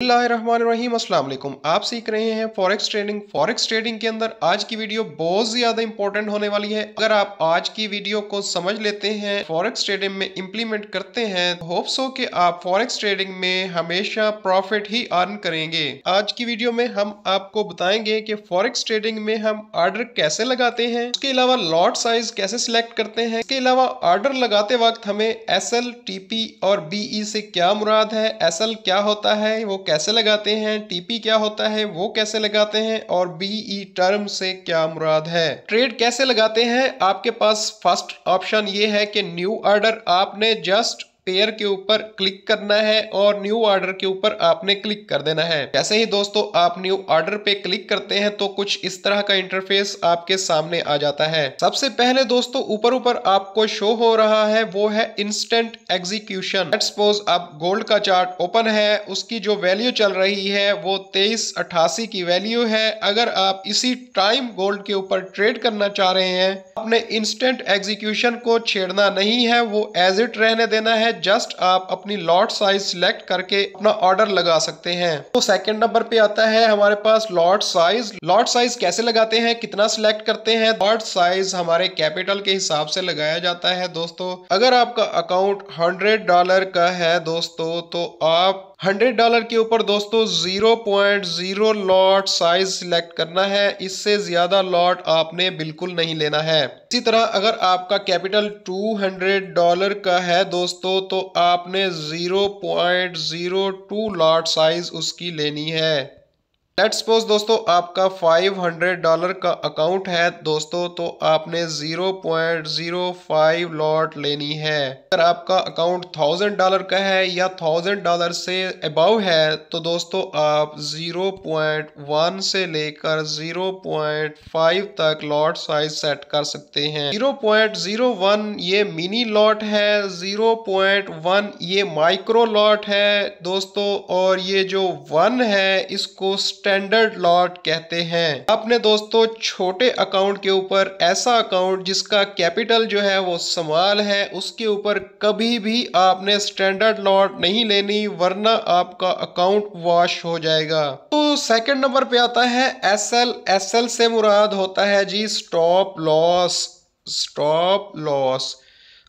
बिस्मिल्लाहिर्रहमानिर्रहीम अस्सलाम वालेकुम। आप सीख रहे हैं फॉरेक्स ट्रेडिंग। फॉरेक्स ट्रेडिंग के अंदर आज की वीडियो बहुत ज्यादा इंपॉर्टेंट होने वाली है। अगर आप आज की वीडियो को समझ लेते हैं, फॉरेक्स ट्रेडिंग में इंप्लीमेंट करते हैं, होप्स हो कि आप फॉरेक्स ट्रेडिंग में हमेशा प्रॉफिट ही अर्न करेंगे। आज की वीडियो में हम आपको बताएंगे कि फॉरेक्स ट्रेडिंग में हम ऑर्डर कैसे लगाते हैं, उसके अलावा लॉट साइज कैसे सिलेक्ट करते हैं, इसके अलावा ऑर्डर लगाते वक्त हमें एसएल, टीपी और बीई से क्या मुराद है, एसएल क्या होता है वो कैसे लगाते हैं, टीपी क्या होता है वो कैसे लगाते हैं, और बीई टर्म से क्या मुराद है, ट्रेड कैसे लगाते हैं। आपके पास फर्स्ट ऑप्शन ये है कि न्यू ऑर्डर, आपने जस्ट पेयर के ऊपर क्लिक करना है और न्यू ऑर्डर के ऊपर आपने क्लिक कर देना है। जैसे ही दोस्तों आप न्यू ऑर्डर पे क्लिक करते हैं तो कुछ इस तरह का इंटरफेस आपके सामने आ जाता है। सबसे पहले दोस्तों ऊपर आपको शो हो रहा है वो है इंस्टेंट एग्जीक्यूशन। लेट्स सपोज अब गोल्ड का चार्ट ओपन है, उसकी जो वैल्यू चल रही है वो 2388 की वैल्यू है। अगर आप इसी टाइम गोल्ड के ऊपर ट्रेड करना चाह रहे हैं, आपने इंस्टेंट एग्जीक्यूशन को छेड़ना नहीं है, वो एज इट रहने देना है। जस्ट आप अपनी लॉट साइज सिलेक्ट करके अपना ऑर्डर लगा सकते हैं। तो सेकंड नंबर पे आता है हमारे पास लॉट साइज। लॉट साइज कैसे लगाते हैं, कितना सिलेक्ट करते हैं। लॉट साइज हमारे कैपिटल के हिसाब से लगाया जाता है दोस्तों। अगर आपका अकाउंट $100 का है दोस्तों, तो आप $100 के ऊपर दोस्तों 0.0 लॉट साइज सिलेक्ट करना है। इससे ज्यादा लॉट आपने बिल्कुल नहीं लेना है। इसी तरह अगर आपका कैपिटल $200 का है दोस्तों, तो आपने 0.02 लॉट साइज उसकी लेनी है। लेट्स सपोज दोस्तों आपका $500 का अकाउंट है दोस्तों, तो आपने 0.05 लॉट लेनी है। अगर आपका अकाउंट $1000 का है या $1000 से अबव है, तो दोस्तों आप 0.1 से लेकर 0.5 तक लॉट साइज सेट कर सकते हैं। 0.01 ये मिनी लॉट है, 0.1 ये माइक्रो लॉट है दोस्तों, और ये जो 1 है इसको स्टैंडर्ड लॉट कहते हैं। आपने दोस्तों छोटे अकाउंट के ऊपर, ऐसा अकाउंट जिसका कैपिटल जो है वो स्मॉल है, उसके ऊपर कभी भी आपने स्टैंडर्ड लॉट नहीं लेनी, वरना आपका अकाउंट वॉश हो जाएगा। तो सेकंड नंबर पे आता है एसएल। एसएल से मुराद होता है जी स्टॉप लॉस। स्टॉप लॉस,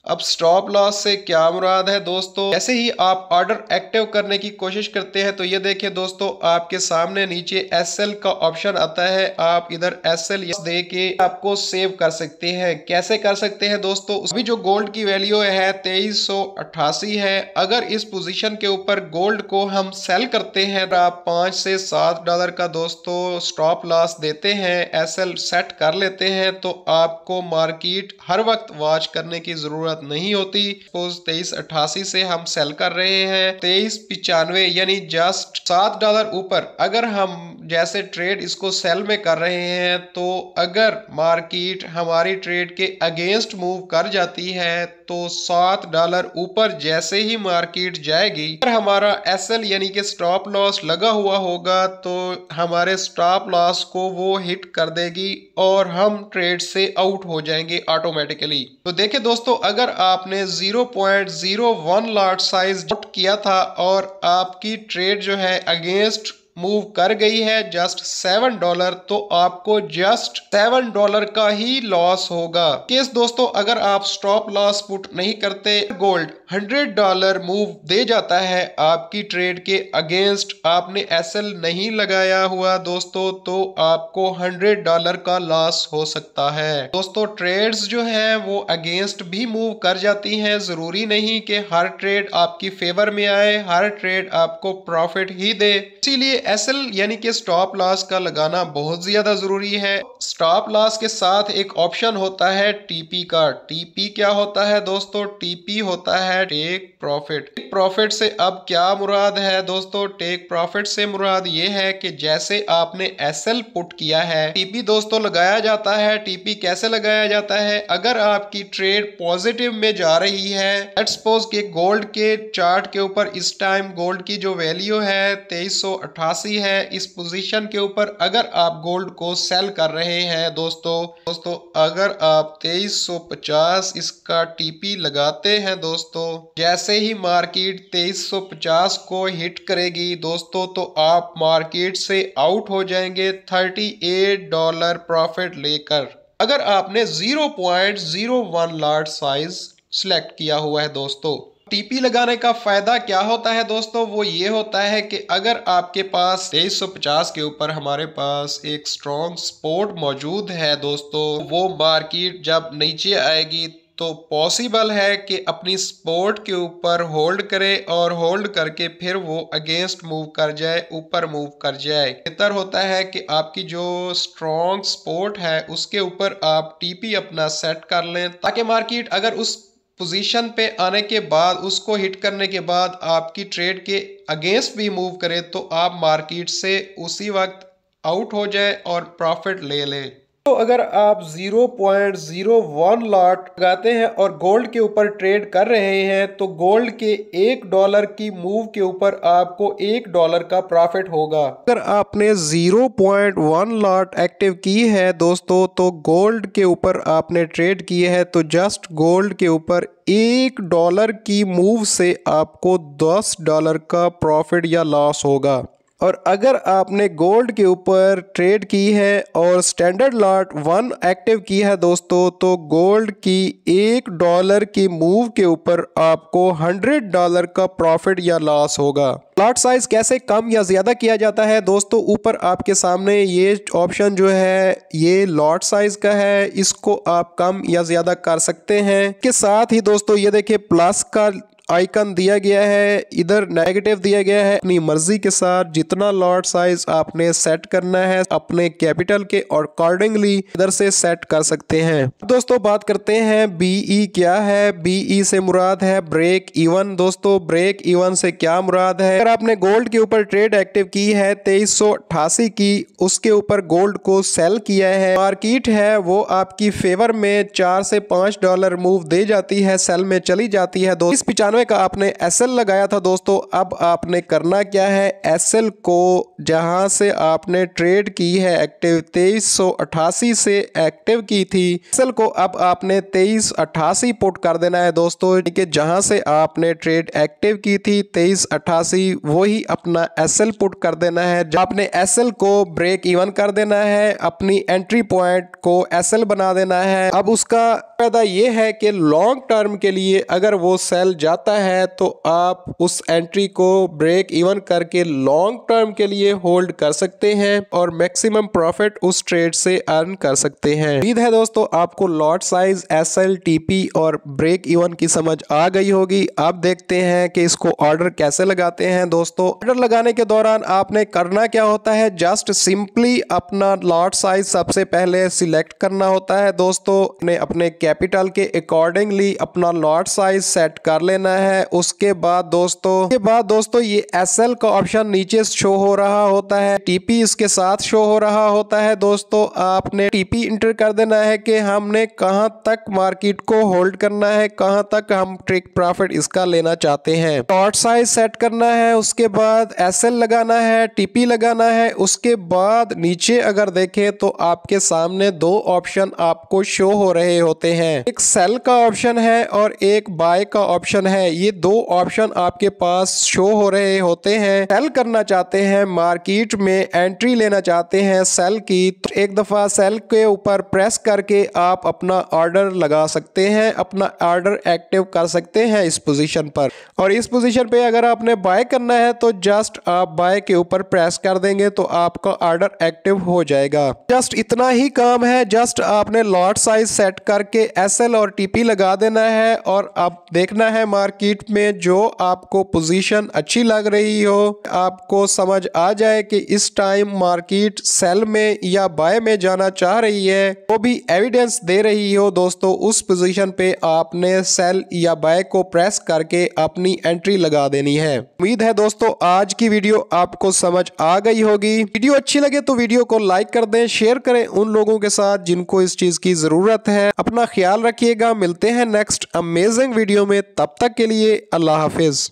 अब स्टॉप लॉस से क्या मुराद है दोस्तों। जैसे ही आप ऑर्डर एक्टिव करने की कोशिश करते हैं, तो ये देखिए दोस्तों आपके सामने नीचे एसएल का ऑप्शन आता है। आप इधर एसएल दे के आपको सेव कर सकते हैं। कैसे कर सकते हैं दोस्तों, अभी जो गोल्ड की वैल्यू है 2388 है। अगर इस पोजीशन के ऊपर गोल्ड को हम सेल करते हैं, आप $5 से $7 का दोस्तों स्टॉप लॉस देते हैं, एसएल सेट कर लेते हैं, तो आपको मार्केट हर वक्त वॉच करने की जरूरत नहीं होती। 2388 से हम सेल कर रहे हैं 2395 यानी जस्ट $7 ऊपर। अगर हम जैसे ट्रेड इसको सेल में कर रहे हैं, तो अगर मार्केट हमारी ट्रेड के अगेंस्ट मूव कर जाती है, तो $7 ऊपर जैसे ही मार्केट जाएगी, अगर हमारा एसएल यानी कि स्टॉप लॉस लगा हुआ होगा, तो हमारे स्टॉप लॉस को वो हिट कर देगी और हम ट्रेड से आउट हो जाएंगे ऑटोमेटिकली। तो देखिए दोस्तों, अगर आपने 0.01 लॉट साइज किया था और आपकी ट्रेड जो है अगेंस्ट मूव कर गई है जस्ट $7, तो आपको जस्ट $7 का ही लॉस होगा। केस दोस्तों अगर आप स्टॉप लॉस पुट नहीं करते, गोल्ड $100 मूव दे जाता है आपकी ट्रेड के अगेंस्ट, आपने एसएल नहीं लगाया हुआ दोस्तों, तो आपको $100 का लॉस हो सकता है। दोस्तों ट्रेड्स जो है वो अगेंस्ट भी मूव कर जाती हैं। जरूरी नहीं कि हर ट्रेड आपकी फेवर में आए, हर ट्रेड आपको प्रॉफिट ही दे। इसीलिए एसएल यानी कि स्टॉप लॉस का लगाना बहुत ज्यादा जरूरी है। स्टॉप लॉस के साथ एक ऑप्शन होता है टीपी का। टीपी क्या होता है दोस्तों, टीपी होता है टेक प्रॉफिट। टेक प्रॉफिट से अब क्या मुराद है दोस्तों, टेक प्रॉफिट से मुराद ये है कि जैसे आपने एसएल पुट किया है, टीपी दोस्तों लगाया जाता है। टीपी कैसे लगाया जाता है, अगर आपकी ट्रेड पॉजिटिव में जा रही है, लेट्स सपोज कि गोल्ड के चार्ट के ऊपर इस टाइम गोल्ड की जो वैल्यू है 2388 188 है इस पोजीशन के ऊपर अगर आप गोल्ड को सेल कर रहे हैं दोस्तों अगर आप 2350 इसका टीपी लगाते हैं दोस्तों, जैसे ही मार्केट 2350 को हिट करेगी दोस्तों तो आप मार्केट से आउट हो जाएंगे $38 प्रॉफिट लेकर। अगर आपने 0.01 लॉट साइज सिलेक्ट किया हुआ है दोस्तों। टीपी लगाने का फायदा क्या होता है दोस्तों, वो ये होता है कि अगर आपके पास 2350 के ऊपर हमारे पास एक स्ट्रॉन्ग सपोर्ट मौजूद है दोस्तों, वो मार्केट जब नीचे आएगी तो पॉसिबल है कि अपनी सपोर्ट के ऊपर होल्ड करे और होल्ड करके फिर वो अगेंस्ट मूव कर जाए, ऊपर मूव कर जाए। बेहतर होता है कि आपकी जो स्ट्रॉन्ग सपोर्ट है उसके ऊपर आप टीपी अपना सेट कर लें, ताकि मार्केट अगर उस पोजीशन पे आने के बाद उसको हिट करने के बाद आपकी ट्रेड के अगेंस्ट भी मूव करे तो आप मार्केट से उसी वक्त आउट हो जाए और प्रॉफिट ले लें। तो अगर आप 0.01 लॉट लगाते हैं और गोल्ड के ऊपर ट्रेड कर रहे हैं तो गोल्ड के $1 की मूव के ऊपर आपको $1 का प्रॉफिट होगा। अगर आपने 0.1 लॉट एक्टिव की है दोस्तों तो गोल्ड के ऊपर आपने ट्रेड किए है तो जस्ट गोल्ड के ऊपर $1 की मूव से आपको $10 का प्रॉफिट या लॉस होगा। और अगर आपने गोल्ड के ऊपर ट्रेड की है और स्टैंडर्ड लॉट 1 एक्टिव की है दोस्तों तो गोल्ड की $1 की मूव के ऊपर आपको $100 का प्रॉफिट या लॉस होगा। लॉट साइज कैसे कम या ज़्यादा किया जाता है दोस्तों, ऊपर आपके सामने ये ऑप्शन जो है ये लॉट साइज का है, इसको आप कम या ज़्यादा कर सकते हैं। इसके साथ ही दोस्तों ये देखिए प्लस का आइकन दिया गया है, इधर नेगेटिव दिया गया है। अपनी मर्जी के साथ जितना लॉट साइज आपने सेट करना है अपने कैपिटल के और अकॉर्डिंगली इधर से सेट कर सकते हैं। दोस्तों बात करते हैं बीई क्या है। बीई से मुराद है ब्रेक इवन। दोस्तों ब्रेक इवन से क्या मुराद है, अगर आपने गोल्ड के ऊपर ट्रेड एक्टिव की है 2388 की, उसके ऊपर गोल्ड को सेल किया है, मार्केट है वो आपकी फेवर में $4 से $5 मूव दे जाती है, सेल में चली जाती है। 95 का आपने एसएल लगाया था दोस्तों, अब आपने करना क्या है, एसएल को जहां से आपने ट्रेड की है एक्टिव 2388 से एक्टिव की थी, एसएल को अब आपने 2388 पुट कर देना है दोस्तों। ठीक है, जहां से आपने ट्रेड एक्टिव की थी 2388 वही अपना एसएल पुट कर देना है। आपने एसएल को ब्रेक इवन कर देना है, अपनी एंट्री पॉइंट को एसएल बना देना है। अब उसका फायदा ये है कि लॉन्ग टर्म के लिए अगर वो सेल जाता है तो आप उस एंट्री को ब्रेक इवन करके लॉन्ग टर्म के लिए होल्ड कर सकते हैं और मैक्सिमम प्रॉफिट उस ट्रेड से अर्न कर सकते हैं। उम्मीद है दोस्तों आपको लॉट साइज, एसएल, टीपी और ब्रेक इवन की समझ आ गई होगी। अब देखते हैं कि इसको ऑर्डर कैसे लगाते हैं दोस्तों। ऑर्डर लगाने के दौरान आपने करना क्या होता है, जस्ट सिंपली अपना लॉट साइज सबसे पहले सिलेक्ट करना होता है दोस्तों। ने अपने कैपिटल के अकॉर्डिंगली अपना लॉट साइज सेट कर लेना है। उसके बाद दोस्तों ये एसएल का ऑप्शन नीचे शो हो रहा होता है, टीपी इसके साथ शो हो रहा होता है दोस्तों। आपने टीपी इंटर कर देना है कि हमने कहां तक मार्केट को होल्ड करना है, कहां तक हम ट्रेड प्रॉफिट इसका लेना चाहते हैं। लॉट साइज सेट करना है, उसके बाद एसएल लगाना है, टीपी लगाना है। उसके बाद नीचे अगर देखें तो आपके सामने दो ऑप्शन आपको शो हो रहे होते हैं, एक सेल का ऑप्शन है और एक बाय का ऑप्शन है। ये दो ऑप्शन आपके पास शो हो रहे होते हैं। सेल करना चाहते हैं, मार्केट में एंट्री लेना चाहते हैं सेल की, तो एक दफा सेल के ऊपर प्रेस करके आप अपना ऑर्डर लगा सकते हैं, अपना ऑर्डर एक्टिव कर सकते हैं इस पोजीशन पर। और इस पोजीशन पे अगर आपने बाय करना है तो जस्ट आप बाय के ऊपर प्रेस कर देंगे तो आपका ऑर्डर एक्टिव हो जाएगा। जस्ट इतना ही काम है, जस्ट आपने लॉट साइज सेट करके एसएल और टीपी लगा देना है और अब देखना है मार्केट में जो आपको पोजीशन अच्छी लग रही हो, आपको समझ आ जाए कि इस टाइम मार्केट सेल में या बाय में जाना चाह रही है, वो भी एविडेंस दे रही हो दोस्तों, उस पोजीशन पे आपने सेल या बाय को प्रेस करके अपनी एंट्री लगा देनी है। उम्मीद है दोस्तों आज की वीडियो आपको समझ आ गई होगी। वीडियो अच्छी लगे तो वीडियो को लाइक कर दें, शेयर करें उन लोगों के साथ जिनको इस चीज की जरूरत है। अपना ख्याल रखिएगा, मिलते हैं नेक्स्ट अमेजिंग वीडियो में, तब तक के लिए अल्लाह हाफिज।